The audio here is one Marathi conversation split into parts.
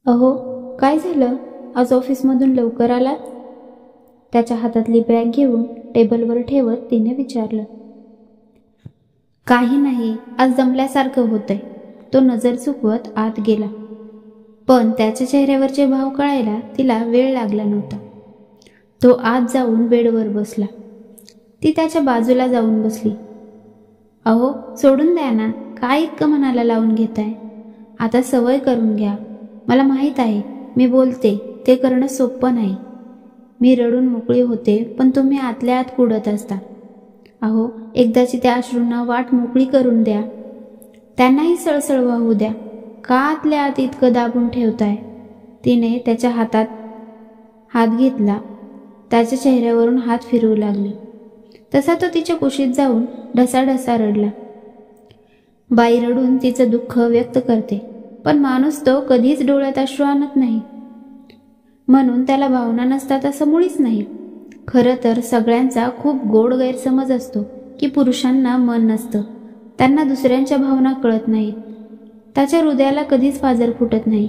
अहो, काय झालं? आज ऑफिसमधून लवकर आलात? त्याच्या हातातली बॅग घेऊन टेबलवर ठेवत तिने विचारलं. काही नाही, आज जमल्यासारखं होतंय. तो नजर चुकवत आत गेला, पण त्याच्या चेहऱ्यावरचे भाव कळायला तिला वेळ लागला नव्हता. तो आत जाऊन बेडवर बसला. ती त्याच्या बाजूला जाऊन बसली. अहो, सोडून द्या ना, काय इतकं मनाला लावून घेताय? आता सवय करून घ्या. मला माहीत आहे, मी बोलते ते करणं सोपं नाही. मी रडून मोकळी होते, पण तुम्ही आतल्या आत कुडत असता. अहो, एकदाची त्या अश्रूंना वाट मोकळी करून द्या. त्यांनाही सळसळ वाहू द्या. का आतल्या आत इतकं दाबून ठेवताय? तिने त्याच्या हातात हात घेतला. त्याच्या चेहऱ्यावरून हात फिरवू लागले. तसा तो तिच्या कुशीत जाऊन ढसाढसा रडला. बाई रडून तिचं दुःख व्यक्त करते, पण माणूस तो कधीच डोळ्यात अश्रू आणत नाही. म्हणून त्याला भावना नसतात असं मुळीच नाही. खरं तर सगळ्यांचा खूप गोड गैरसमज असतो की पुरुषांना मन नसतं, त्यांना दुसऱ्यांच्या भावना कळत नाहीत, त्याच्या हृदयाला कधीच पाजर फुटत नाही.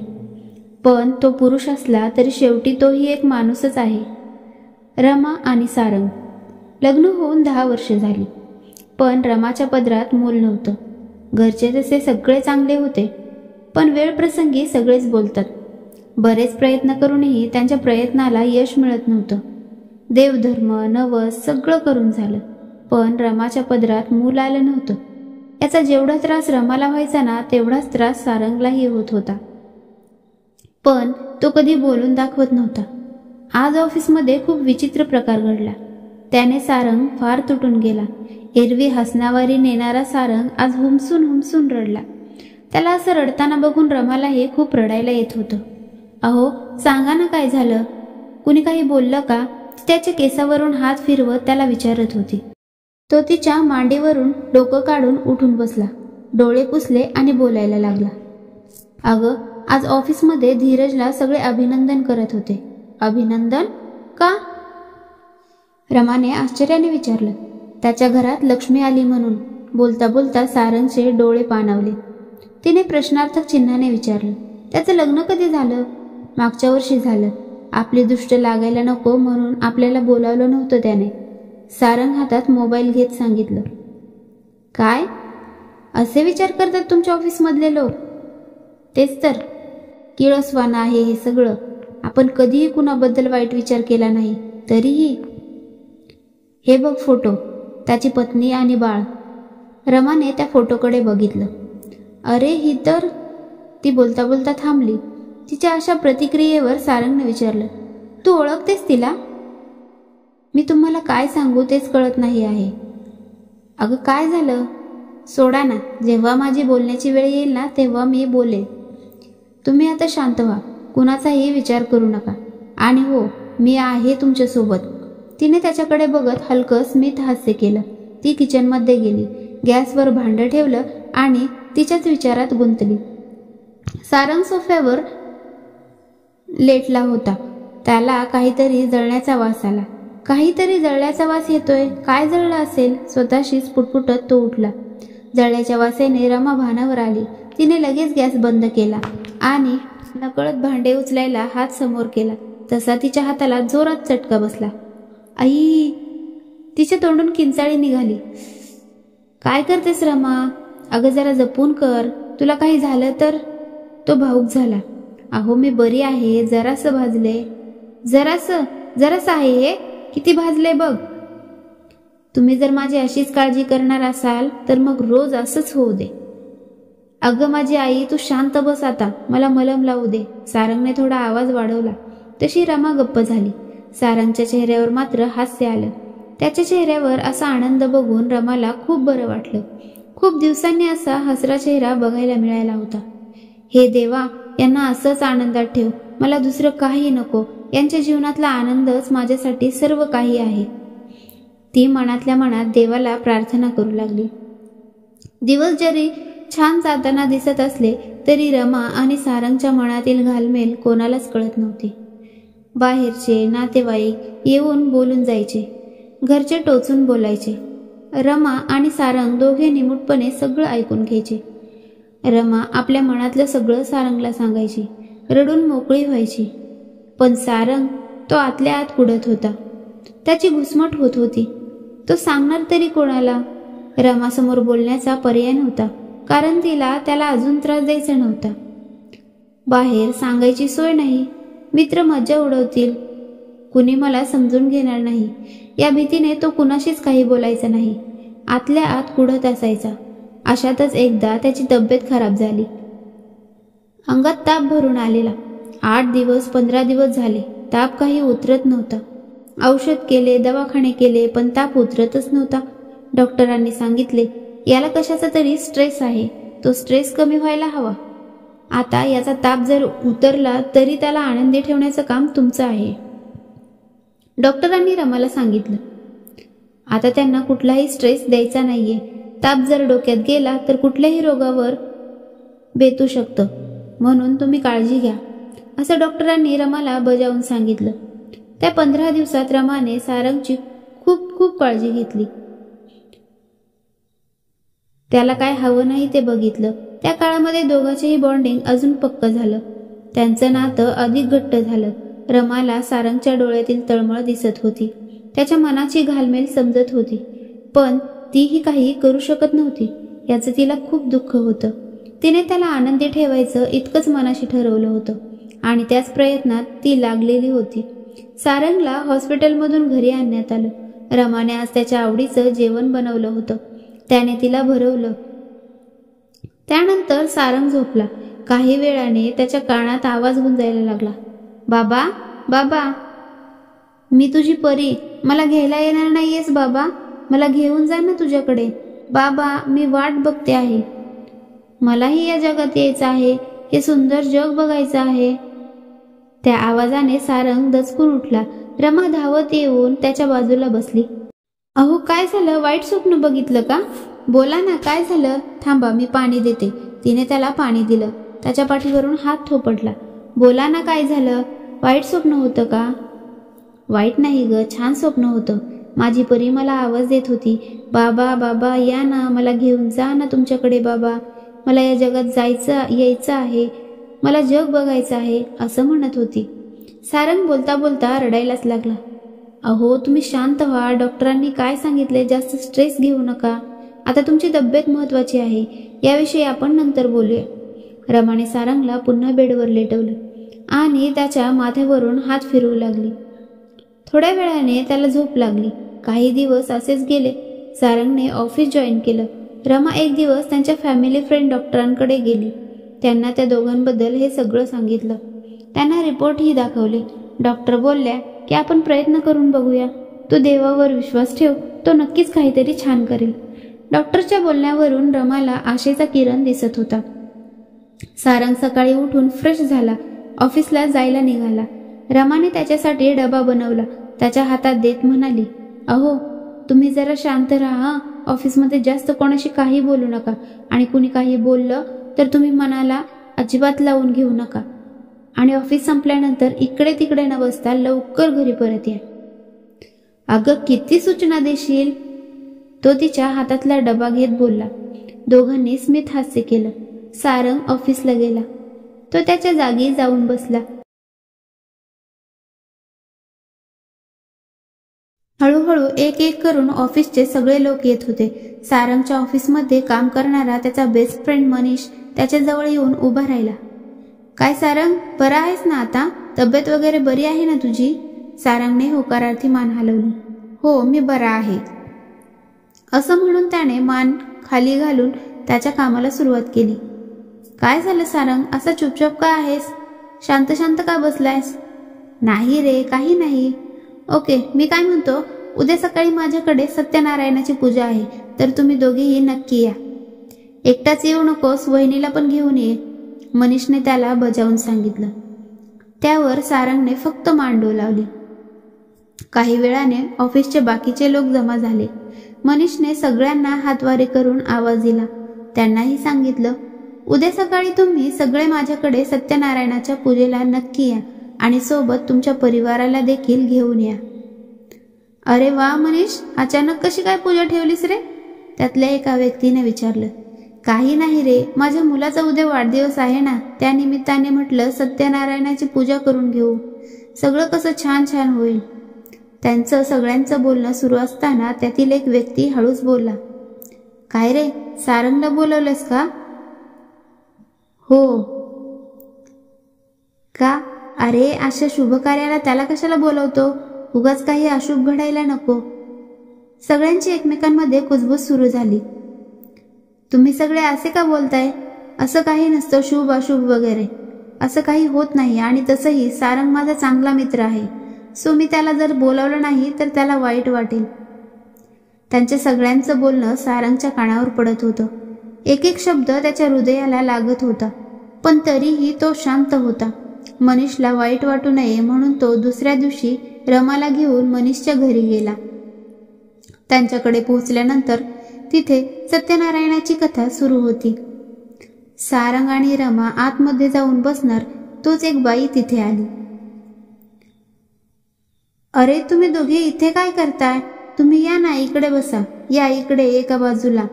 पण तो पुरुष असला तरी शेवटी तोही एक माणूसच आहे. रमा आणि सारंग लग्न होऊन 10 वर्ष झाली, पण रमाच्या पदरात मूल नव्हतं. घरचे तसे सगळे चांगले होते, पण वेळ प्रसंगी सगळेच बोलतात. बरेच प्रयत्न करूनही त्यांच्या प्रयत्नाला यश मिळत नव्हतं. देवधर्म नवस सगळं करून झालं, पण रमाच्या पदरात मूल आलं नव्हतं. याचा जेवढा त्रास रमाला व्हायचा ना, तेवढाच त्रास सारंगलाही होत होता. पण तो कधी बोलून दाखवत नव्हता. आज ऑफिसमध्ये खूप विचित्र प्रकार घडला. त्याने सारंग फार तुटून गेला. एरवी हसनावारी नेणारा सारंग आज हुमसून हुमसून रडला. त्याला असं रडताना बघून रमालाही खूप रडायला येत होतं. अहो, सांगा ना, काय झालं? कुणी काही बोललं का? त्याच्या केसावरून हात फिरवत त्याला विचारत होती. तो तिच्या मांडीवरून डोकं काढून उठून बसला, डोळे पुसले आणि बोलायला लागला. अगं, आज ऑफिसमध्ये धीरजला सगळे अभिनंदन करत होते. अभिनंदन का? रमाने आश्चर्याने विचारलं. त्याच्या घरात लक्ष्मी आली म्हणून. बोलता बोलता सारंगचे डोळे पाणावले. तिने प्रश्नार्थक चिन्हाने विचारलं. त्याचं लग्न कधी झालं? मागच्या वर्षी झालं. आपली दृष्ट लागायला नको म्हणून आपल्याला बोलावलं नव्हतं त्याने. सारंग हातात मोबाईल घेत सांगितलं. काय असे विचार करतात तुमच्या ऑफिसमधले लोक? तेच तर, किळसवाना आहे हे सगळं. आपण कधीही कुणाबद्दल वाईट विचार केला नाही, तरीही. हे बघ फोटो, त्याची पत्नी आणि बाळ. रमाने त्या फोटोकडे बघितलं. अरे, ही तर. ती बोलता बोलता थांबली. तिच्या अशा प्रतिक्रियेवर सारंगने विचारलं, तू ओळखतेस तिला? मी तुम्हाला काय सांगू तेच कळत नाही आहे. अगं, काय झालं? सोडा ना, जेव्हा माझी बोलण्याची वेळ येईल ना, तेव्हा मी बोलेन. तुम्ही आता शांत व्हा, कुणाचाही विचार करू नका. आणि हो, मी आहे तुमच्यासोबत. तिने त्याच्याकडे बघत हलकं स्मित हास्य केलं. ती किचनमध्ये गेली, गॅसवर भांडं ठेवलं आणि तिच्याच विचारात गुंतली. सारंग सोफ्यावर लेटला होता. त्याला काहीतरी जळण्याचा वास आला. काहीतरी जळल्याचा वास येतोय. काय जळलं असेल? स्वतःशीच पुटपुटत तो उठला. जळल्याच्या वासाने रमा भानावर आली. तिने लगेच गॅस बंद केला आणि नकळत भांडे उचलायला हात समोर केला. तसा तिच्या हाताला जोरात चटका बसला. आई! तिच्या तोंडून किंचाळी निघाली. काय करतेस रमा? अगं, जरा जपून कर, तुला काही झालं तर. तो भाऊक झाला. अहो, मी बरी आहे. जरासं भाजले. जरासं आहे हे. किती भाजले बघ. तुम्ही जर माझी अशीच काळजी करणार असाल तर मग रोज असंच होऊ दे. अगं माझी आई, तू शांत बस आता, मला मलम लावू दे. सारंगने थोडा आवाज वाढवला. तशी रमा गप्प झाली. सारंगच्या चेहऱ्यावर मात्र हास्य आलं. त्याच्या चेहऱ्यावर असा आनंद बघून रमाला खूप बरं वाटलं. खूप दिवसांनी असा हसरा चेहरा बघायला मिळाला होता. हे देवा, यांना असंच आनंदात ठेव. मला दुसरं काही नको. यांच्या जीवनातला आनंदच माझ्यासाठी सर्व काही आहे. ती मनातल्या मनात देवाला प्रार्थना करू लागली. दिवस जरी छान जाताना दिसत असले तरी रमा आणि सारंगच्या मनातील घालमेल कोणालाच कळत नव्हती. बाहेरचे नातेवाईक येऊन बोलून जायचे, घरचे टोचून बोलायचे. रमा आणि सारंग दोघे निमूटपणे सगळं ऐकून घ्यायचे. रमा आपल्या मनातलं सगळं सारंगला सांगायची. रडून मोकळी व्हायची. पण सारंग तो आतल्या आत कुडत होता. त्याची घुसमट होत होती. तो सांगणार तरी कोणाला? रमासमोर बोलण्याचा पर्याय नव्हता, कारण तिला त्याला अजून त्रास द्यायचा नव्हता. बाहेर सांगायची सोय नाही, मित्र मज्जा उडवतील, कुणी मला समजून घेणार नाही या भीतीने तो कुणाशीच काही बोलायचा नाही. आतल्या आत कुढत असायचा. अशातच एकदा त्याची तब्येत खराब झाली. अंगात ताप भरून आलेला. 8 दिवस 15 दिवस झाले ताप काही उतरत नव्हता. औषध केले, दवाखाने केले, पण ताप उतरतच नव्हता. डॉक्टरांनी सांगितले, याला कशाचा तरी स्ट्रेस आहे, तो स्ट्रेस कमी व्हायला हवा. आता याचा ताप जर उतरला तरी त्याला आनंदी ठेवण्याचं काम तुमचं आहे. डॉक्टरांनी रमाला सांगितलं. आता त्यांना कुठलाही स्ट्रेस द्यायचा नाहीये. ताप जर डोक्यात गेला तर कुठल्याही रोगावर बेतू शकतं, म्हणून तुम्ही काळजी घ्या, असं डॉक्टरांनी रमाला बजावून सांगितलं. त्या 15 दिवसात रमाने सारंगची खूप खूप काळजी घेतली. त्याला काय हवं नाही ते बघितलं. त्या काळामध्ये दोघांचेही बॉन्डिंग अजून पक्क झालं. त्यांचं नातं अधिक घट्ट झालं. रमाला सारंगच्या डोळ्यातील तळमळ दिसत होती. त्याच्या मनाची घालमेल समजत होती, पण तीही काही करू शकत नव्हती. याचं तिला खूप दुःख होतं. तिने त्याला आनंदी ठेवायचं इतकंच मनाशी ठरवलं होतं आणि त्याच प्रयत्नात ती लागलेली होती. सारंगला हॉस्पिटलमधून घरी आणण्यात आलं. रमाने आज त्याच्या आवडीचं जेवण बनवलं होतं. त्याने तिला भरवलं. त्यानंतर सारंग झोपला. काही वेळाने त्याच्या कानात आवाज गुंजायला लागला. बाबा, बाबा, मी तुझी परी, मला घ्यायला येणार नाहीयेस बाबा? मला घेऊन जा ना तुझ्याकडे. बाबा, मी वाट बघते आहे. मलाही या जगात यायचं आहे, हे सुंदर जग बघायचं आहे. त्या आवाजाने सारंग दचकून उठला. रमा धावत येऊन त्याच्या बाजूला बसली. अहो, काय झालं? वाईट स्वप्न बघितलं का? बोला ना, काय झालं? थांबा, मी पाणी देते. तिने त्याला पाणी दिलं. त्याच्या पाठीवरून हात थोपटला. बोला ना, काय झालं? वाईट स्वप्न होतं का? वाईट नाही ग, छान स्वप्न होतं. माझी परी मला आवाज देत होती, बाबा, बाबा, या ना, मला घेऊन जा ना तुमच्याकडे बाबा. मला या जगात यायचं आहे, मला जग बघायचं आहे, असं म्हणत होती. सारंग बोलता बोलता रडायलाच लागला. अहो, तुम्ही शांत व्हा. डॉक्टरांनी काय सांगितले? जास्त स्ट्रेस घेऊ नका. आता तुमची तब्येत महत्वाची आहे. याविषयी आपण नंतर बोलूया. रमाने सारंगला पुन्हा बेडवर लेटवलं आणि त्याच्या माथ्यावरून हात फिरवू लागली. थोड्या वेळाने त्याला झोप लागली. काही दिवस असेच गेले. सारंगने ऑफिस जॉईन केलं. रमा एक दिवस त्यांच्या फॅमिली फ्रेंड डॉक्टरांकडे गेली. त्यांना त्या दोघांबद्दल हे सगळं सांगितलं. त्यांना रिपोर्टही दाखवले. डॉक्टर बोलल्या की आपण प्रयत्न करून बघूया. तू देवावर विश्वास ठेव, तो नक्कीच काहीतरी छान करेल. डॉक्टरच्या बोलण्यावरून रमाला आशेचा किरण दिसत होता. सारंग सकाळी उठून फ्रेश झाला. ऑफिसला जायला निघाला. रमाने त्याच्यासाठी डबा बनवला. त्याच्या हातात देत म्हणाली, अहो, तुम्ही जरा शांत राहा. ऑफिसमध्ये जास्त कोणाशी काही बोलू नका आणि कुणी काही बोललं तर तुम्ही मनाला अजिबात लावून घेऊ नका. आणि ऑफिस संपल्यानंतर इकडे तिकडे न बसता लवकर घरी परत या. अगं, किती सूचना देशील? तो तिच्या हातातला डबा घेत बोलला. दोघांनी स्मित हास्य केलं. सारंग ऑफिसला गेला. तो त्याच्या जागी जाऊन बसला. हळूहळू एक एक करून ऑफिसचे सगळे लोक येत होते. सारंगच्या ऑफिसमध्ये काम करणारा त्याचा बेस्ट फ्रेंड मनीष त्याच्या जवळ येऊन उभा राहिला. काय सारंग, बरा आहेस ना आता? तब्येत वगैरे बरी आहे ना तुझी? सारंगने होकारार्थी मान हलवली. हो, मी बरा आहे, असं म्हणून त्याने मान खाली घालून त्याच्या कामाला सुरुवात केली. काय झालं सारंग, असा चुपचाप का आहेस? शांत शांत का बसलायस? नाही रे, काही नाही. ओके, मी काय म्हणतो, उद्या सकाळी माझ्याकडे सत्यनारायणाची पूजा आहे, तर तुम्ही दोघेही नक्की या. एकटाच येऊ नकोस, वहिनीला पण घेऊन ये, मनीषने त्याला बजावून सांगितलं. त्यावर सारंगने फक्त मान डोलावली. काही वेळाने ऑफिसचे बाकीचे लोक जमा झाले. मनीषने सगळ्यांना हातवारे करून आवाज दिला. त्यांनाही सांगितलं, उद्या सकाळी तुम्ही सगळे माझ्याकडे सत्यनारायणाच्या पूजेला नक्की या आणि सोबत तुमच्या परिवाराला देखील घेऊन या. अरे वा मनीष, अचानक कशी काय पूजा ठेवलीस रे? त्यातल्या एका व्यक्तीने विचारलं. काही नाही रे, माझ्या मुलाचा उद्या वाढदिवस आहे ना, त्यानिमित्ताने म्हटलं सत्यनारायणाची पूजा करून घेऊ, सगळं कसं छान छान होईल. त्यांचं सगळ्यांचं बोलणं सुरू असताना त्यातील एक व्यक्ती हळूच बोलला, काय रे, सारंगला बोलवलंस का? हो. का? अरे अशा शुभ कार्याला त्याला कशाला बोलवतो, उगाच काही अशुभ घडायला नको. सगळ्यांची एकमेकांमध्ये कुजबूज सुरू झाली. तुम्ही सगळे असे का बोलताय? असं काही नसतं शुभ अशुभ वगैरे, असं काही होत नाही. आणि तसंही सारंग माझा चांगला मित्र आहे, सो मी त्याला जर बोलावलं नाही तर त्याला वाईट वाटेल. त्यांच्या सगळ्यांचं बोलणं सारंगच्या कानावर पडत होतं. एक एक शब्द त्याच्या हृदयाला लागत होता, पण तरीही तो शांत होता. मनीषला वाईट वाटू नये म्हणून तो दुसऱ्या दिवशी रमाला घेऊन मनीषच्या घरी गेला. त्यांच्याकडे पोहोचल्यानंतर तिथे सत्यनारायणाची कथा सुरू होती. सारंग आणि रमा आतमध्ये जाऊन बसणार तोच एक बाई तिथे आली. अरे तुम्ही दोघे इथे काय करताय? तुम्ही या ना, इकडे बसा, या इकडे एका बाजूला,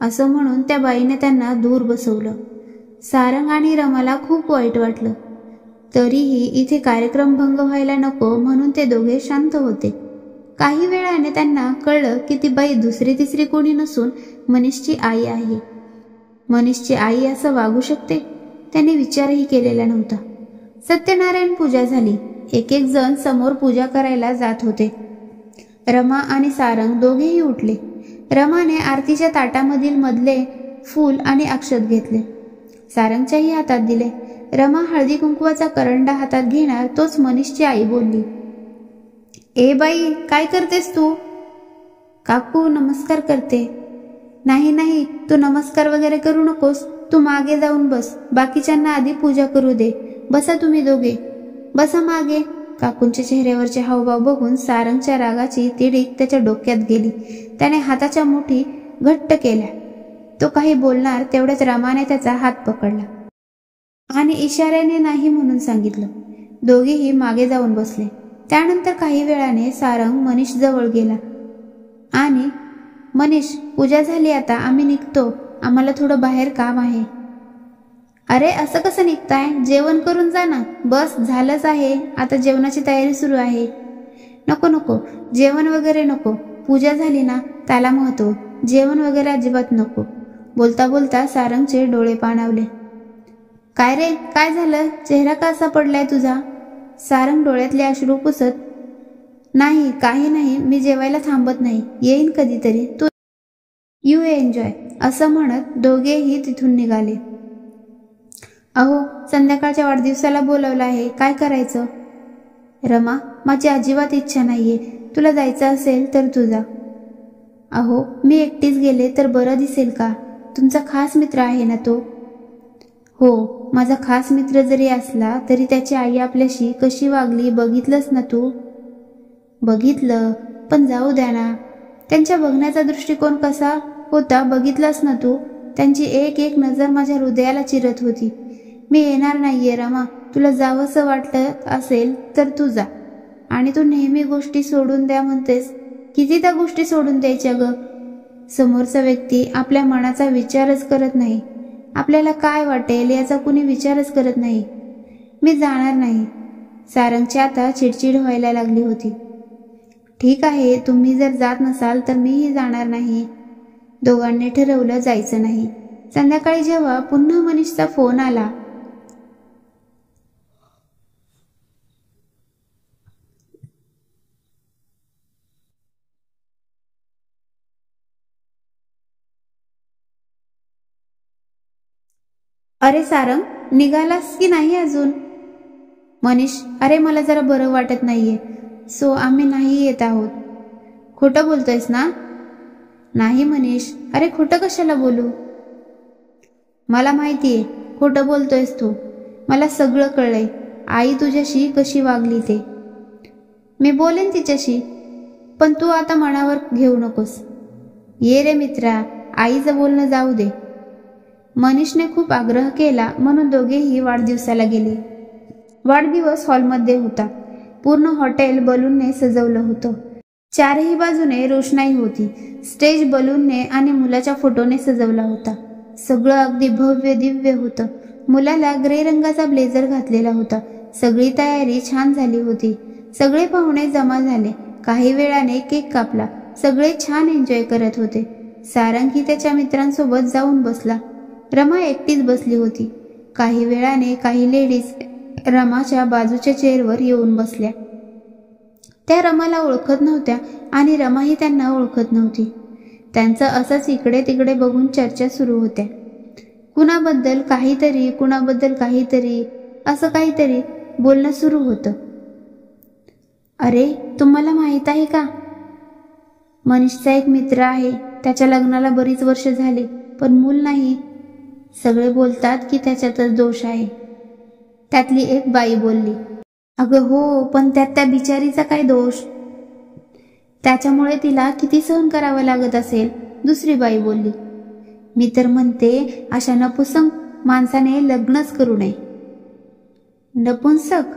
असं म्हणून त्या बाईने त्यांना दूर बसवलं. सारंग आणि रमाला खूप वाईट वाटलं. तरीही इथे कार्यक्रम भंग व्हायला नको म्हणून ते दोघे शांत होते. काही वेळाने त्यांना कळलं की ती बाई दुसरी तिसरी कोणी नसून मनीषची आई आहे. मनीषची आई असं वागू शकते? त्यांनी विचारही केलेला नव्हता. सत्यनारायण पूजा झाली. एक एक जण समोर पूजा करायला जात होते. रमा आणि सारंग दोघेही उठले. रमाने आरतीच्या ताटामधील मधले फूल आणि अक्षत घेतले, सारंगच्याही हातात दिले. रमा हळदी कुंकवाचा करंडा हातात घेणार तोच मनीषची आई बोलली, ए बाई, काय करतेस तू? काकू, नमस्कार करते. नाही नाही, तू नमस्कार वगैरे करू नकोस, तू मागे जाऊन बस, बाकीच्यांना आधी पूजा करू दे. बसा तुम्ही दोघे, बसा मागे. काकूंच्या चेहऱ्यावरचे हावभाव बघून सारंगच्या रागाची तिडीक त्याच्या डोक्यात गेली. त्याने हाताच्या मुठी घट्ट केल्या. तो काही बोलणार तेवढ्याच रमाने त्याचा हात पकडला आणि इशाऱ्याने नाही म्हणून सांगितलं. दोघेही मागे जाऊन बसले. त्यानंतर काही वेळाने सारंग मनीष जवळ गेला आणि मनीष, पूजा झाली आता, आम्ही निघतो, आम्हाला थोडं बाहेर काम आहे. अरे असं कसं निघताय? जेवण करून जा ना. बस झालंच आहे, आता जेवणाची तयारी सुरू आहे. नको नको, जेवण वगैरे नको, पूजा झाली ना त्याला महत्व, जेवण वगैरे अजिबात नको. बोलता बोलता सारंगचे डोळे पाणावले. काय रे, काय झालं? चेहरा का असा पडलाय तुझा? सारंग डोळ्यातले अश्रू पुसत, नाही काही नाही, मी जेवायला थांबत नाही, येईन कधीतरी, तू यू एन्जॉय, असं म्हणत दोघेही तिथून निघाले. अहो, संध्याकाळच्या वाढदिवसाला बोलवलं आहे, काय करायचं? रमा, माझी अजिबात इच्छा नाहीये, तुला जायचं असेल तर तू जा. अहो, मी एकटीच गेले तर बरं दिसेल का? तुमचा खास मित्र आहे ना तो. हो, माझा खास मित्र जरी असला तरी त्याची आई आपल्याशी कशी वागली बघितलंस ना तू. बघितलं, पण जाऊ द्या ना, त्यांच्या बघण्याचा दृष्टिकोन कसा होता बघितलास ना तू. त्यांची एक एक नजर माझ्या हृदयाला चिरत होती. मी येणार नाहीये रमा, तुला जावंसं वाटत असेल तर तू जा. आणि तू नेहमी गोष्टी सोडून द्या म्हणतेस, किती त्या गोष्टी सोडून द्यायच्या ग? समोरचा व्यक्ती आपल्या मनाचा विचारच करत नाही, आपल्याला काय वाटेल याचा कुणी विचारच करत नाही. मी जाणार नाही. सारंगची आता चिडचिड व्हायला लागली होती. ठीक आहे, तुम्ही जर जात नसाल तर मीही जाणार नाही. दोघांनी ठरवलं जायचं नाही. संध्याकाळी जेव्हा पुन्हा मनीषचा फोन आला, अरे सारंग, निघालास की नाही अजून? मनीष, अरे मला जरा बरं वाटत नाहीये, सो आम्ही नाही येत आहोत. खोटं बोलतोयस ना? नाही मनीष. अरे खोटं कशाला बोलू? मला माहितीये खोटं बोलतोयस तू, मला सगळं कळलंय. आई तुझ्याशी कशी वागली ते. मी बोलेन तिच्याशी, पण तू आता मनावर घेऊ नकोस. ये रे मित्रा, आईचं बोलणं जाऊ दे. मनीषने खूप आग्रह केला म्हणून दोघेही वाढदिवसाला गेले. वाढदिवस हॉलमध्ये होता. पूर्ण हॉटेल बलूनने सजवलं होतं. चारही बाजूने रोषणाई होती. स्टेज बलूनने आणि मुलाच्या फोटोने सजवला होता. सगळं अगदी भव्य दिव्य होतं. मुलाला ग्रे रंगाचा ब्लेझर घातलेला होता. सगळी तयारी छान झाली होती. सगळे पाहुणे जमा झाले. काही वेळाने केक कापला. सगळे छान एन्जॉय करत होते. सारंग ही त्याच्या मित्रांसोबत जाऊन बसला. रमा एकटीच बसली होती. काही वेळाने काही लेडीज रमाच्या बाजूच्या चेअरवर येऊन बसल्या. त्या रमाला ओळखत नव्हत्या आणि रमाही त्यांना ओळखत नव्हती. त्यांचं असंच इकडे तिकडे बघून चर्चा सुरू होत्या. कुणाबद्दल काहीतरी, कुणाबद्दल काहीतरी, असं काहीतरी बोलणं सुरू होतं. अरे, तुम्हाला माहीत आहे का, मनीषचा एक मित्र आहे. त्याच्या लग्नाला बरीच वर्ष झाली, पण मूल नाही. सगळे बोलतात की त्याच्यातच दोष आहे. त्यातली एक बाई बोलली. अगं हो, पण त्यात त्या बिचारीचा काय दोष? त्याच्यामुळे तिला किती सहन करावं लागत असेल, दुसरी बाई बोलली. मी तर म्हणते अशा नपुंसक माणसाने लग्नच करू नये. नपुंसक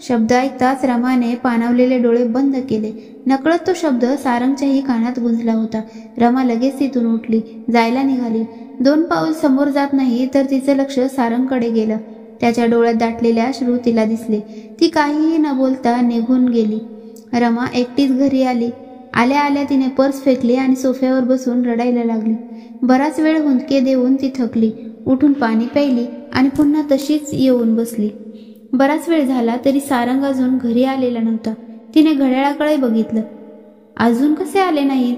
शब्द ऐकताच रमाने पाणावलेले डोळे बंद केले. नकळत तो शब्द सारंगच्याही कानात गुंजला होता. रमा लगेच तिथून उठली, जायला निघाली. 2 पाऊल समोर जात नाही तर तिचं लक्ष सारंगकडे गेलं. त्याच्या डोळ्यात दाटलेले अश्रू तिला दिसले. ती काहीही न बोलता निघून गेली. रमा एकटीच घरी आली. आल्या आल्या तिने पर्स फेकली आणि सोफ्यावर बसून रडायला लागली. बराच वेळ हुंदके देऊन ती थकली. उठून पाणी प्यायली आणि पुन्हा तशीच येऊन बसली. बराच वेळ झाला तरी सारंग अजून घरी आलेला नव्हता. तिने घड्याळाकडे बघितलं. अजून कसे आले नाहीत?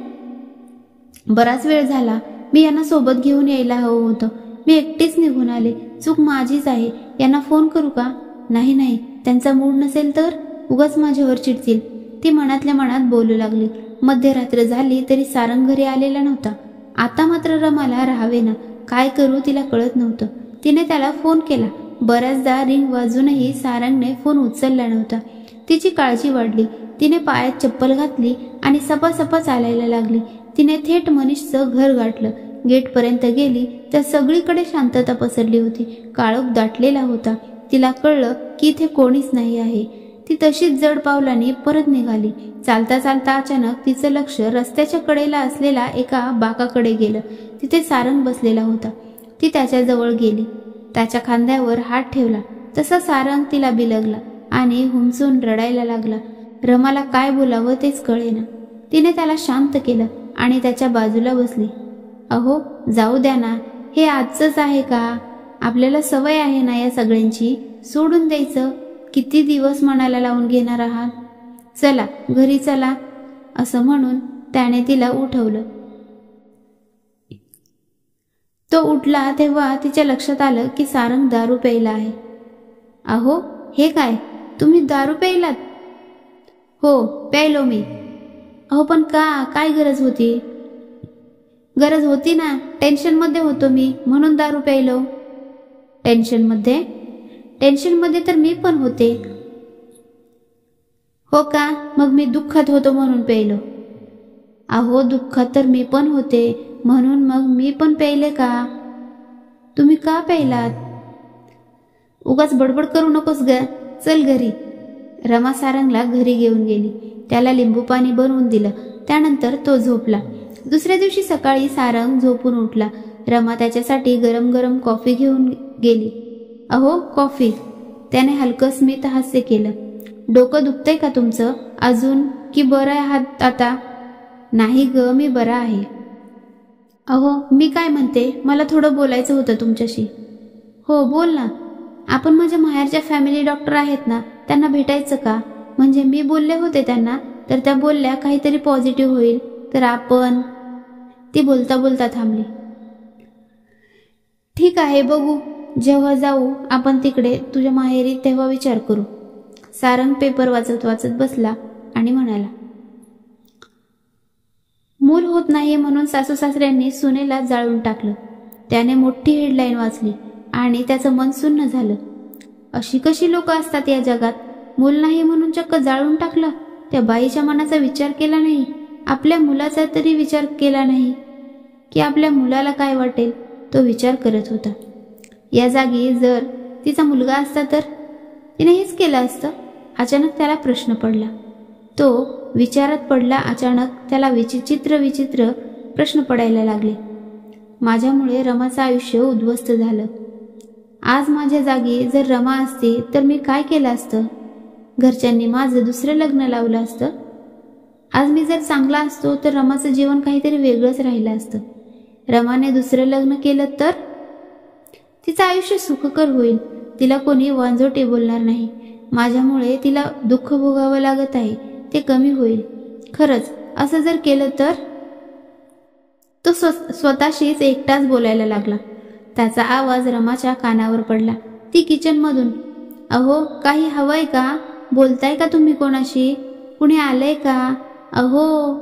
बराच वेळ झाला. मी यांना सोबत घेऊन यायला हवं होतं. मी एकटीच निघून आले. चूक माझीच आहे. यांना फोन करू का? नाही नाही, त्यांचा मूड नसेल तर उगाच माझ्यावर चिडतील, ती मनातल्या मनात बोलू लागली. मध्यरात्र झाली तरी सारंग घरी आलेला नव्हता. आता मात्र रमाला राहावेना. काय करू तिला कळत नव्हतं. तिने त्याला फोन केला. बऱ्याचदा रिंग वाजूनही सारंगने फोन उचलला नव्हता. तिची काळजी वाढली. तिने पायात चप्पल घातली आणि सपासपा चालायला लागली. तिने थेट मनीषचं घर गाठलं. गेटपर्यंत गेली तर सगळीकडे शांतता पसरली होती. काळोख दाटलेला होता. तिला कळलं की इथे कोणीच नाही आहे. ती तशीच जड पावलांनी परत निघाली. चालता चालता अचानक तिचं लक्ष रस्त्याच्या कडेला असलेल्या एका बाकाकडे गेलं. तिथे सारंग बसलेला होता. ती त्याच्याजवळ गेली. त्याच्या खांद्यावर हात ठेवला. तसा सारंग तिला बिलगला आणि हुमसून रडायला लागला. रमाला काय बोलावं तेच कळेना. तिने त्याला शांत केलं आणि त्याच्या बाजूला बसली. अहो, जाऊ द्या ना. हे आजचंच आहे का? आपल्याला सवय आहे ना या सगळ्यांची. सोडून द्यायचं. किती दिवस मनाला लावून घेणार आहात? चला घरी चला, असं म्हणून त्याने तिला उठवलं. तो उठला तेव्हा तिच्या लक्षात आलं की सारंग दारू प्यायला आहे. अहो, हे काय, तुम्ही दारू प्यायलात? हो, प्यायलो मी. अहो, पण का? काय गरज होती? गरज होती ना. टेन्शनमध्ये होतो मी, म्हणून दारू प्यायलो. टेन्शनमध्ये? टेन्शनमध्ये तर मी पण होते. हो का? मग मी दुःखात होतो म्हणून प्यायलो. अहो, दुःखात तर मी पण होते, म्हणून मग मी पण प्यायले का? तुम्ही का प्यायलात? उगाच बडबड करू नकोस ग. चल घरी. रमा सारंगला घरी घेऊन गेली. त्याला लिंबू पाणी बनवून दिलं. त्यानंतर तो झोपला. दुसऱ्या दिवशी सकाळी सारंग झोपून उठला. रमा त्याच्यासाठी गरम गरम कॉफी घेऊन गेली. अहो, कॉफी. त्याने हलकं स्मित हास्य केलं. डोकं दुखतंय का तुमचं अजून, की बरं आहात आता? नाही ग, मी बरा आहे. अहो, मी काय म्हणते, मला थोडं बोलायचं होतं तुमच्याशी. हो, बोल ना. आपण माझ्या माहेरच्या फॅमिली डॉक्टर आहेत ना, त्यांना भेटायचं का? म्हणजे मी बोलले होते त्यांना, तर त्या बोलल्या काहीतरी पॉझिटिव्ह होईल तर आपण. ती बोलता बोलता थांबली. ठीक आहे, बघू. जेव्हा जाऊ आपण तिकडे तुझ्या माहेरी तेव्हा विचार करू. सारंग पेपर वाचत वाचत बसला आणि म्हणाला. मूल होत नाहीये म्हणून सासू सासऱ्यांनी सुनेला जाळून टाकलं. त्याने मोठी हेडलाईन वाचली आणि त्याचं मन सुन्न झालं. अशी कशी लोक असतात या जगात? मूल नाही म्हणून चक्क जाळून टाकलं. त्या बाईच्या मनाचा विचार केला नाही. आपल्या मुलाचा तरी विचार केला नाही की आपल्या मुलाला काय वाटेल. तो विचार करत होता. या जागी जर तिचा मुलगा असता तर तिने हेच केलं असतं. अचानक त्याला प्रश्न पडला. तो विचारात पडला. अचानक त्याला विचित्र विचित्र प्रश्न पडायला लागले. माझ्यामुळे रमाचं आयुष्य उद्ध्वस्त झालं. आज माझ्या जागी जर रमा असती तर मी काय केलं असतं? घरच्यांनी माझं दुसरं लग्न लावलं असतं. आज मी जर चांगला असतो तर रमाचं जीवन काहीतरी वेगळंच राहिलं असतं. रमाने दुसरं लग्न केलं तर तिचं आयुष्य सुखकर होईल. तिला कोणी वांजोटे बोलणार नाही. माझ्यामुळे तिला दुःख भोगावं लागत आहे ते कमी होईल. खरंच असं जर केलं तर? तो स्वतःशीच एकटाच बोलायला लागला. त्याचा आवाज रमाच्या कानावर पडला. ती किचनमधून, अहो काही हवंय का? बोलताय का तुम्ही कोणाशी? कुणी आलंय का? अहो.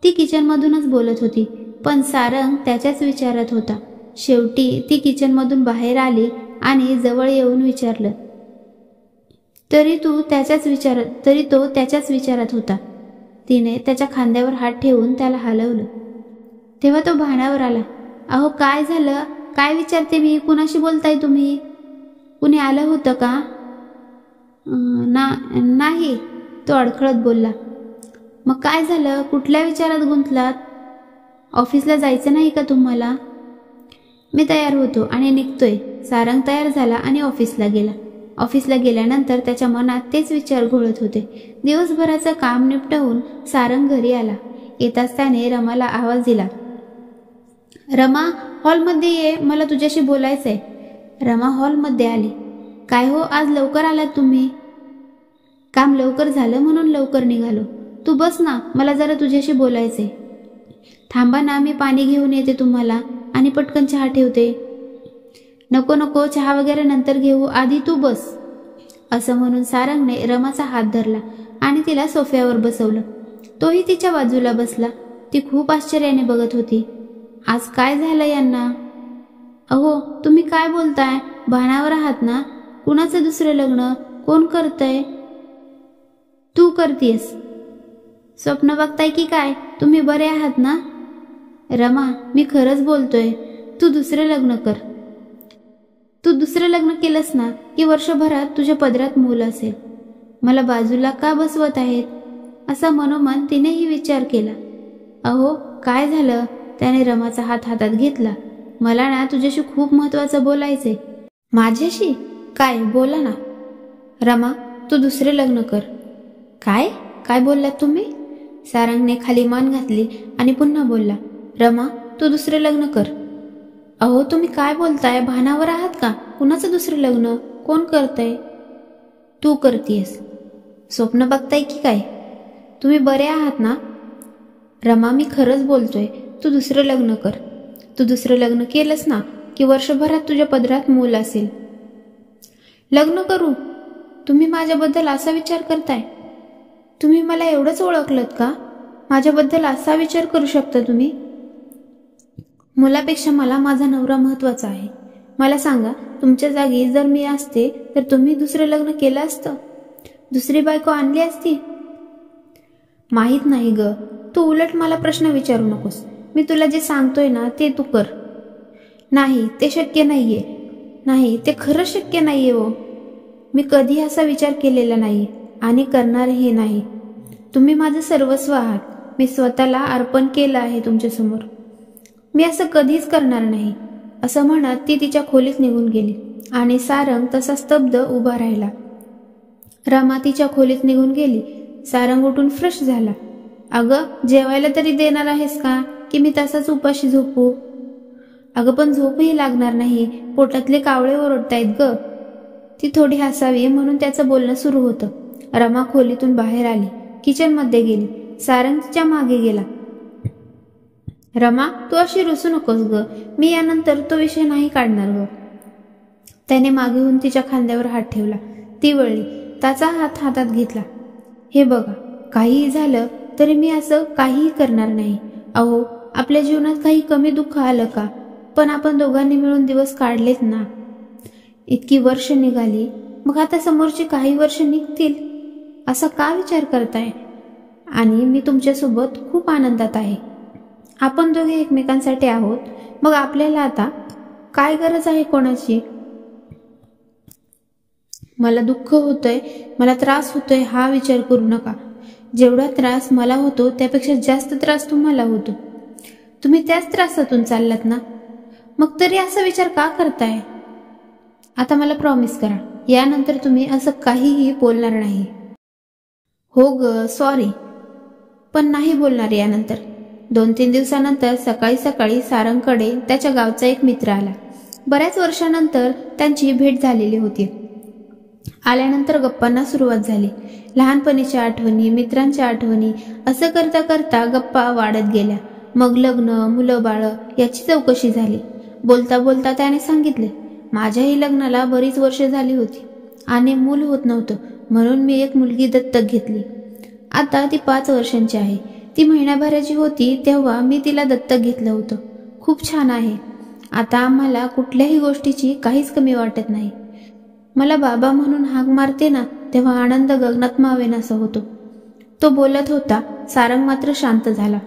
ती किचनमधूनच बोलत होती, पण सारंग त्याच्याच विचारात होता. शेवटी ती किचनमधून बाहेर आली आणि जवळ येऊन विचारलं, तरी तो त्याच्याच विचारात होता. तिने त्याच्या खांद्यावर हात ठेवून त्याला हलवलं. तेव्हा तो भानावर आला. अहो काय झालं? काय विचारते मी? कुणाशी बोलताय तुम्ही? कुणी आलं होतं का? नाही, तो अडखळत बोलला. मग काय झालं? कुठल्या विचारात गुंतलात? ऑफिसला जायचं नाही का तुम्हाला? मी तयार होतो आणि निघतोय. सारंग तयार झाला आणि ऑफिसला गेला. ऑफिसला गेल्यानंतर त्याच्या मनात तेच विचार घोळत होते. दिवसभराचं काम निपटवून सारंग घरी आला. येताच त्याने रमाला आवाज दिला, रमा हॉलमध्ये ये, मला तुझ्याशी बोलायचंय. रमा हॉलमध्ये आली. काय हो, आज लवकर आलात तुम्ही? काम लवकर झालं म्हणून लवकर निघालो. तू बस ना, मला जरा तुझ्याशी बोलायचंय. थांबा ना, मी पाणी घेऊन येते तुम्हाला आणि पटकन चहा ठेवते. नको, चहा वगैरे नंतर घेऊ, आधी तू बस. असं म्हणून सारंगने रमाचा हात धरला आणि तिला सोफ्यावर बसवलं. तोही तिच्या बाजूला बसला. ती खूप आश्चर्याने बघत होती. आज काय झालं यांना? अहो तुम्ही काय बोलताय? भानावर आहात ना? कुणाचं दुसरं लग्न? कोण करतंय? तू करतीयस. स्वप्न बघताय की काय? तुम्ही बरे आहात ना? रमा, मी खरंच बोलतोय. तू दुसरं लग्न कर. तू दुसरं लग्न केलंस ना की वर्षभरात तुझ्या पदरात मूल असेल. मला बाजूला का बसवत आहेत? असा मनोमन तिनेही विचार केला. अहो काय झालं? त्याने रमाचा हात हातात घेतला. मला ना तुझ्याशी खूप महत्वाचं बोलायचंय. माझ्याशी? काय? बोला ना. रमा, तू दुसरे लग्न कर. काय? काय बोललात तुम्ही? सारंगने खाली मान घातली आणि पुन्हा बोलला, रमा तू दुसरे लग्न कर. अहो तुम्ही काय बोलताय? भानावर आहात का? कुणाचं दुसरं लग्न? कोण करतंय? तू करतीयस. स्वप्न बघताय की काय? तुम्ही बरे आहात ना? रमा, मी खरंच बोलतोय. तू दुसरं लग्न कर. तू दुसरं लग्न केलंस ना की वर्षभरात तुझ्या पदरात मूल असेल. लग्न करू? तुम्ही माझ्याबद्दल असा विचार करताय? तुम्ही मला एवढंच ओळखलत का? माझ्याबद्दल असा विचार करू शकता तुम्ही? मुलापेक्षा मला माझा नवरा महत्वाचा आहे. मला सांगा, तुमच्या जागी जर मी असते तर तुम्ही दुसरं लग्न केलं असतं? दुसरी बायको आणली असती? माहीत नाही ग. तू उलट मला प्रश्न विचारू नकोस. मी तुला जे सांगतोय ना ते तू कर. नाही, ते शक्य नाहीये. नाही, ते खरंच शक्य नाहीये हो. मी कधी असा विचार केलेला नाही आणि करणारही नाही. तुम्ही माझं सर्वस्व आहात. मी स्वतःला अर्पण केलं आहे तुमच्यासमोर. मी असं कधीच करणार नाही. असं म्हणत ती तिच्या खोलीत निघून गेली आणि सारंग तसा स्तब्ध उभा राहिला. रमा तिच्या खोलीत निघून गेली. सारंग उठून फ्रेश झाला. अगं, जेवायला तरी देणार आहेस का की मी तसाच उपाशी झोपू? अगं पण झोपही लागणार नाही. पोटातले कावळे ओरडतायत ग. ती थोडी हसावी म्हणून त्याचं बोलणं सुरू होतं. रमा खोलीतून बाहेर आली. किचनमध्ये गेली. सारंग तिच्या मागे गेला. रमा, तू अशी रुसू नकोस ग. मी यानंतर तो विषय नाही काढणार ग. त्याने मागे होऊन तिच्या खांद्यावर हात ठेवला. ती वळली. त्याचा हात हातात घेतला. हे बघा, काहीही झालं तरी मी असं काहीही करणार नाही. अहो, आपल्या जीवनात काही कमी दुःख आलं का? पण आपण दोघांनी मिळून दिवस काढलेत ना. इतकी वर्ष निघाली, मग आता समोरची काही वर्ष निघतील असा का विचार करताय? आणि मी तुमच्यासोबत खूप आनंदात आहे. आपण दोघे एकमेकांसाठी आहोत. मग आपल्याला आता काय गरज आहे कोणाची? मला दुःख होतंय, मला त्रास होतोय हा विचार करू नका. जेवढा त्रास मला होतो त्यापेक्षा जास्त त्रास तुम्हाला होतो. तुम्ही त्याच त्रासातून चाललात ना, मग तरी असा विचार का करताय? आता मला प्रॉमिस करा, यानंतर तुम्ही असं काहीही बोलणार नाही. हो ग, सॉरी, पण नाही बोलणार यानंतर. 2-3 दिवसानंतर सकाळी सकाळी सारंगकडे त्याच्या गावचा एक मित्र आला. बऱ्याच वर्षानंतर त्यांची भेट झालेली होती. आल्यानंतर गप्पांना सुरुवात झाली. लहानपणीच्या आठवणी, मित्रांच्या आठवणी, असं करता करता गप्पा वाढत गेल्या. मग लग्न, मुलं बाळ याची चौकशी झाली. बोलता बोलता त्याने सांगितले, माझ्याही लग्नाला बरीच वर्ष झाली होती आणि मूल होत नव्हतं, म्हणून मी एक मुलगी दत्तक घेतली. आता ती 5 वर्षांची आहे. ती महिन्याभराची होती तेव्हा मी तिला दत्तक घेतलं होतं. खूप छान आहे. आता आम्हाला कुठल्याही गोष्टीची काहीच कमी वाटत नाही. मला बाबा म्हणून हाक मारते ना, तेव्हा आनंद गगनात मावेनासा होतो. तो बोलत होता. सारंग मात्र शांत झाला.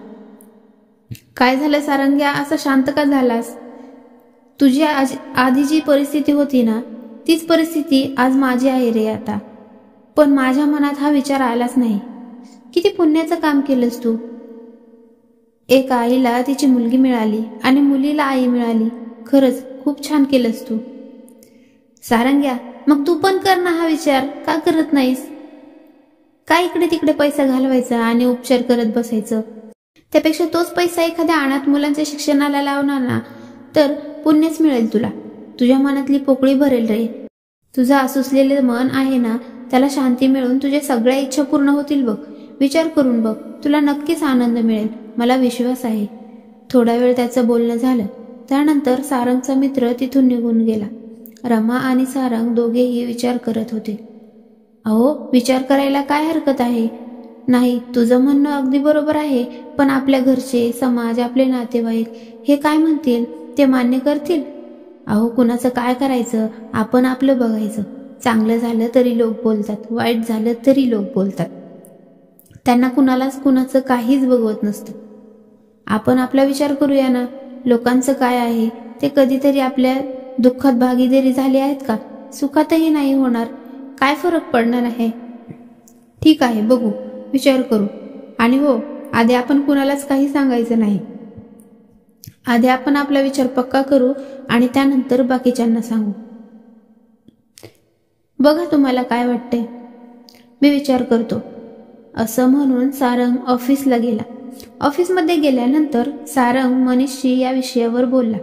काय झालं सारंग्या, असा शांत का झालास? तुझी आधी जी परिस्थिती होती ना, तीच परिस्थिती आज माझी आहे रे आता. पण माझ्या मनात हा विचार आलाच नाही. किती पुण्याचं काम केलंस तू. एक आईला तिची मुलगी मिळाली आणि मुलीला आई मिळाली. खरंच खूप छान केलंस तू. सारंग्या, मग तू पण कर ना हा विचार, का करत नाहीस? काय इकडे तिकडे पैसा घालवायचा आणि उपचार करत बसायचं? त्यापेक्षा तोच पैसा एखाद्या अनाथ मुलांच्या शिक्षणाला लावणार ना, तर पुण्यच मिळेल तुला. तुझ्या मनातली पोकळी भरेल रे. तुझं आसुसलेलं मन आहे ना, त्याला शांती मिळून तुझ्या सगळ्या इच्छा पूर्ण होतील बघ. विचार करून बघ, तुला नक्कीच आनंद मिळेल, मला विश्वास आहे. थोडा वेळ त्याचं बोलणं झालं. त्यानंतर सारंगचा मित्र तिथून निघून गेला. रमा आणि सारंग दोघेही विचार करत होते. अहो, विचार करायला काय हरकत आहे? नाही, तुझं म्हणणं अगदी बरोबर आहे, पण आपल्या घरचे, समाज, आपले नातेवाईक हे काय म्हणतील, ते मान्य करतील? अहो, कुणाचं काय करायचं, आपण आपलं बघायचं. चांगलं झालं तरी लोक बोलतात, वाईट झालं तरी लोक बोलतात. त्यांना कुणाचं काहीच बघवत नसतं. आपण आपला विचार करूया ना. लोकांचं काय आहे ते कधीतरी आपल्या दुःखात भागीदारी झाली आहेत का? सुखातही नाही होणार. काय फरक पडणार आहे? ठीक आहे, बघू, विचार करू. आणि हो, आधी आपण कुणालाच काही सांगायचं नाही. आधी आपण आपला विचार पक्का करू आणि त्यानंतर बाकीच्यांना सांगू. बघा तुम्हाला काय वाटतंय. मी विचार करतो, असं म्हणून सारंग ऑफिसला गेला. ऑफिसमध्ये गेल्यानंतर सारंग मनीषशी या विषयावर बोलला.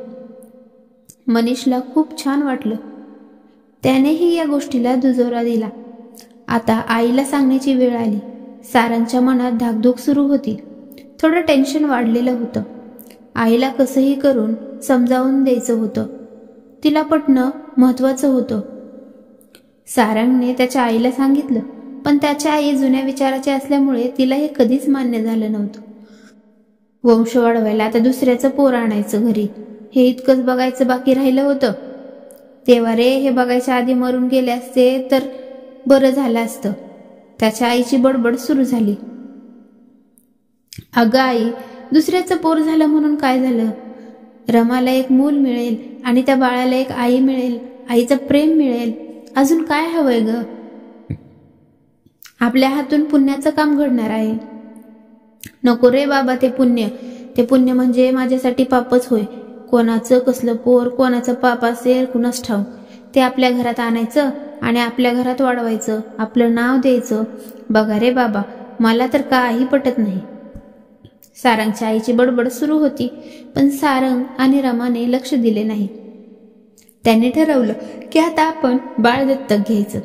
मनीषला खूप छान वाटलं. त्यानेही या गोष्टीला दुजोरा दिला. आता आईला सांगण्याची वेळ आली. सारंगच्या मनात धाकधूक सुरू होती. थोडं टेन्शन वाढलेलं होतं. आईला कसंही करून समजावून द्यायचं होतं. तिला पटणं महत्वाचं होतं. सारंगने त्याच्या आईला सांगितलं, पण त्याच्या आई जुन्या विचाराची असल्यामुळे तिला हे कधीच मान्य झालं नव्हतं. वंश वाढवायला आता दुसऱ्याचं पोर आणायचं घरी, हे इतकंच बघायचं बाकी राहिलं होतं. तेव्हा रे, हे बघायच्या आधी मरून गेले असते तर बरं झालं असतं. त्याच्या आईची बडबड सुरू झाली. अगं आई, दुसऱ्याचं पोर झालं म्हणून काय झालं? रमाला एक मूल मिळेल आणि त्या बाळाला एक आई मिळेल, आईचं प्रेम मिळेल. अजून काय हवंय ग? आपल्या हातून पुण्याचं काम घडणार आहे. नको रे बाबा ते पुण्य म्हणजे माझ्यासाठी पापच होय. कोणाचं कसलं पोर, कोणाचं पाप असेल कुणास ठाऊ. ते आपल्या घरात आणायचं आणि आपल्या घरात वाढवायचं, आपलं नाव द्यायचं. बघा रे बाबा, मला तर काही पटत नाही. सारंगच्या आईची बडबड सुरू होती, पण सारंग आणि रमाने लक्ष दिले नाही. त्याने ठरवलं की आता आपण बाळ दत्तक घ्यायचं.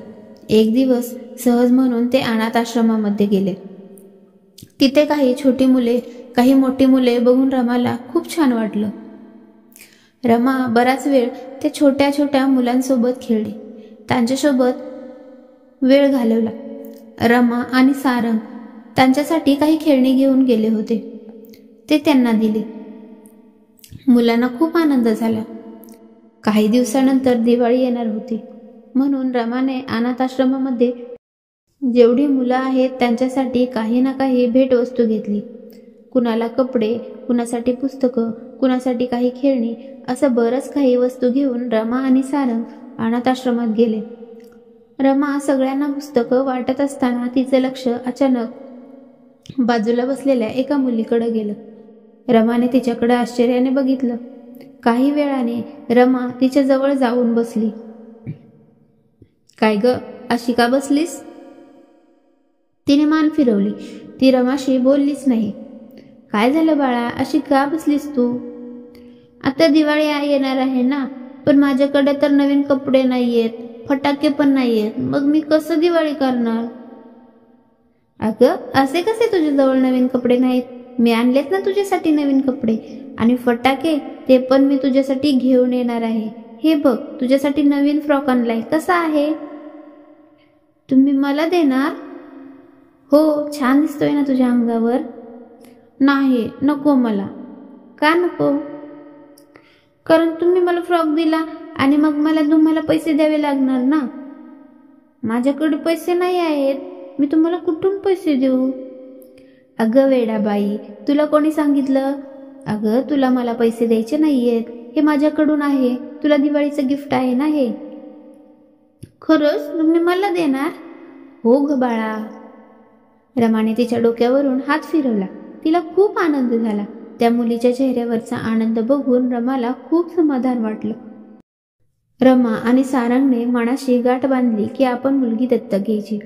एक दिवस सहज म्हणून ते अनाथ आश्रमामध्ये गेले. तिथे काही छोटी मुले, काही मोठी मुले बघून रमाला खूप छान वाटलं. रमा बराच वेळ त्या छोट्या छोट्या मुलांसोबत खेळली, त्यांच्यासोबत वेळ घालवला. रमा आणि सारंग त्यांच्यासाठी काही खेळणी घेऊन गेले होते. ते त्यांना दिले. मुलांना खूप आनंद झाला. काही दिवसानंतर दिवाळी येणार होती, म्हणून रमाने अनाथाश्रमामध्ये जेवढी मुलं आहेत त्यांच्यासाठी काही ना काही भेटवस्तू घेतली. कुणाला कपडे, कुणासाठी पुस्तकं, कुणासाठी काही खेळणी, असं बरंच काही वस्तू घेऊन रमा आणि सारंग अनाथाश्रमात गेले. रमा सगळ्यांना पुस्तकं वाटत असताना तिचं लक्ष अचानक बाजूला बसलेल्या एका मुलीकडे गेलं. रमाने तिच्याकडे आश्चर्याने बघितलं. काही वेळाने रमा तिच्या जवळ जाऊन बसली. काय ग, अशी का बसलीस? तिने मान फिरवली. ती रमाशी बोललीच नाही. काय झालं बाळा, अशी का बसलीस तू? आता दिवाळी येणार आहे ना, पण माझ्याकडे तर नवीन कपडे नाहीयेत, फटाके पण नाहीयेत, मग मी कसं दिवाळी करणार? अगं, असे कसे तुझ्याजवळ नवीन कपडे नाहीत? मी आणलेत ना तुझ्यासाठी नवीन कपडे आणि फटाके, ते पण मी तुझ्यासाठी घेऊन येणार आहे. हे बघ, तुझ्यासाठी नवीन फ्रॉक आणलाय, कसा आहे? तुम्ही मला देणार? हो, छान दिसतोय ना तुझ्या अंगावर. नाही, नको मला. का नको? कारण तुम्ही मला फ्रॉक दिला आणि मग मला तुम्हाला पैसे द्यावे लागणार ना. माझ्याकडे पैसे नाही आहेत, मी तुम्हाला कुठून पैसे देऊ? अगं वेडाबाई, तुला कोणी सांगितलं? अगं, तुला मला पैसे द्यायचे नाहीयेत, हे माझ्याकडून आहे, तुला दिवाळीचं गिफ्ट आहे ना हे. खरंच तुम्ही मला देणार? हो ग बाळा. रमाने तिच्या डोक्यावरून हात फिरवला. तिला खूप आनंद झाला. त्या मुलीच्या चेहऱ्यावरचा आनंद बघून रमाला खूप समाधान वाटलं. रमा आणि सारंगने मनाशी गाठ बांधली की आपण मुलगी दत्तक घ्यायची.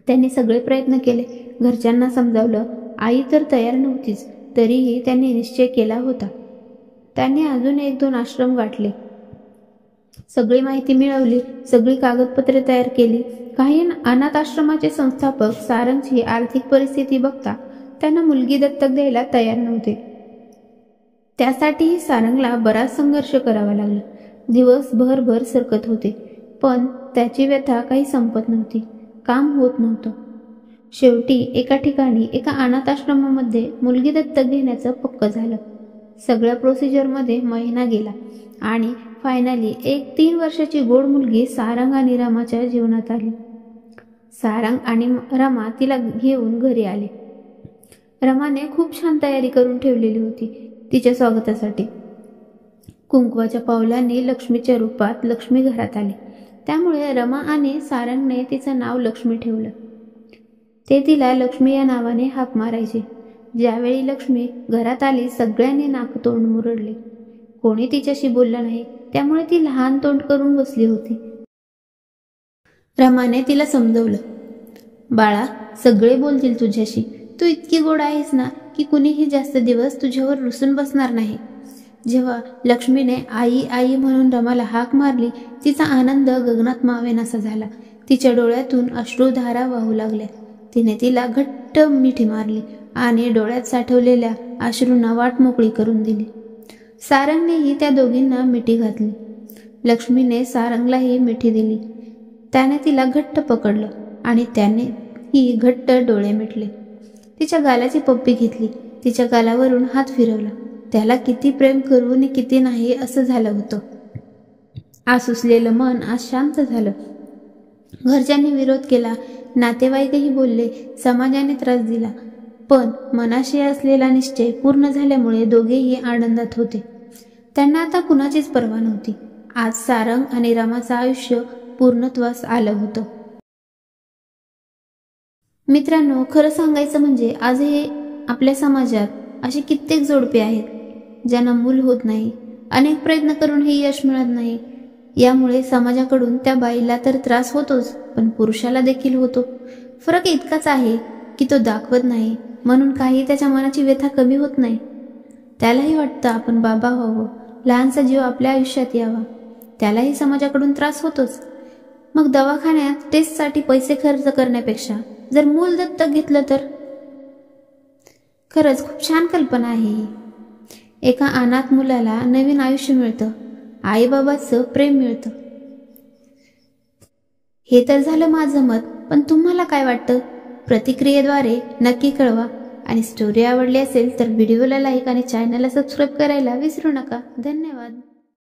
त्यांनी सगळे प्रयत्न केले, घरच्यांना समजावलं. आई तर तयार नव्हतीच, तरीही त्यांनी निश्चय केला होता. त्यांनी अजून 1-2 आश्रम गाठले, सगळी माहिती मिळवली, सगळी कागदपत्रे तयार केली. काही अनाथ आश्रमाचे संस्थापक सारंगची आर्थिक परिस्थिती बघता त्यांना मुलगी दत्तक द्यायला तयार नव्हते. त्यासाठीही सारंगला बराच संघर्ष करावा लागला. दिवस भर सरकत होते, पण त्याची व्यथा काही संपत नव्हती. काम होत नव्हतं. शेवटी एका ठिकाणी एका अनाथ आश्रमामध्ये मुलगी दत्तक घेण्याचं पक्क झालं. सगळ्या प्रोसिजरमध्ये महिना गेला आणि फायनली एक 3 वर्षाची गोड मुलगी सारंग आणि रमाच्या जीवनात आली. सारंग आणि रमा तिला घेऊन घरी आले. रमाने खूप छान तयारी करून ठेवलेली होती तिच्या स्वागतासाठी. कुंकवाच्या पावलांनी लक्ष्मीच्या रूपात लक्ष्मी घरात आली. त्यामुळे रमा आणि सारंगने तिचं नाव लक्ष्मी ठेवलं. ते तिला लक्ष्मी या नावाने हाक मारायचे. ज्यावेळी लक्ष्मी घरात आली, सगळ्यांनी नाकतोंड मुरडले. कोणी तिच्याशी बोललं नाही, त्यामुळे ती लहान तोंड करून बसली होती. रमाने तिला समजवलं, बाळा, सगळे बोलतील तुझ्याशी, तू इतकी गोड आहेस ना की कुणीही जास्त दिवस तुझ्यावर रुसून बसणार नाही. जेव्हा लक्ष्मीने आई आई म्हणून रमाला हाक मारली, तिचा आनंद गगनात मावेनासा झाला. तिच्या डोळ्यातून अश्रुधारा वाहू लागल्या. तिने तिला घट्ट मिठी मारली आणि डोळ्यात साठवलेल्या अश्रूंना वाट मोकळी करून दिली. सारंगनेही त्या दोघींना मिठी घातली. लक्ष्मीने सारंगलाही मिठी दिली. त्याने तिला घट्ट पकडलं आणि त्याने ही घट्ट डोळे मिटले. तिच्या गालाची पप्पी घेतली, तिच्या गालावरून हात फिरवला. त्याला किती प्रेम करू आणि किती नाही असं झालं होतं. आसुसलेलं मन आज शांत झालं. घरच्यांनी विरोध केला, नातेवाईकही बोलले, समाजाने त्रास दिला, पण मनाशी असलेला निश्चय पूर्ण झाल्यामुळे दोघेही आनंदात होते. त्यांना आता कुणाचीच पर्वा नव्हती. आज सारंग आणि रमाचं आयुष्य पूर्णत्वास आलं होतं. मित्रांनो, खरं सांगायचं म्हणजे आजही आपल्या समाजात अशी कित्येक जोडपे आहेत ज्यांना मूल होत नाही. अनेक प्रयत्न करूनही यश मिळत नाही. यामुळे समाजाकडून त्या बाईला तर त्रास होतोच, पण पुरुषाला देखील होतो. फरक इतकाच आहे की तो दाखवत नाही, म्हणून काही त्याच्या मनाची व्यथा कमी होत नाही. त्यालाही वाटतं आपण बाबा व्हावं, लहानसा जीव आपल्या आयुष्यात यावा. त्यालाही समाजाकडून त्रास होतोच. मग दवाखान्यात टेस्टसाठी पैसे खर्च करण्यापेक्षा जर मूल दत्तक घेतलं तर? खरंच खूप छान कल्पना आहे ही. एका अनाथ मुलाला नवीन आयुष्य मिळतं, आईबाबाचं प्रेम मिळतं. हे तर झालं माझं मत, पण तुम्हाला काय वाटतं? प्रतिक्रियेद्वारे नक्की कळवा. आणि स्टोरी आवडली असेल तर व्हिडिओला लाईक आणि चॅनलला सबस्क्राईब करायला विसरू नका. धन्यवाद.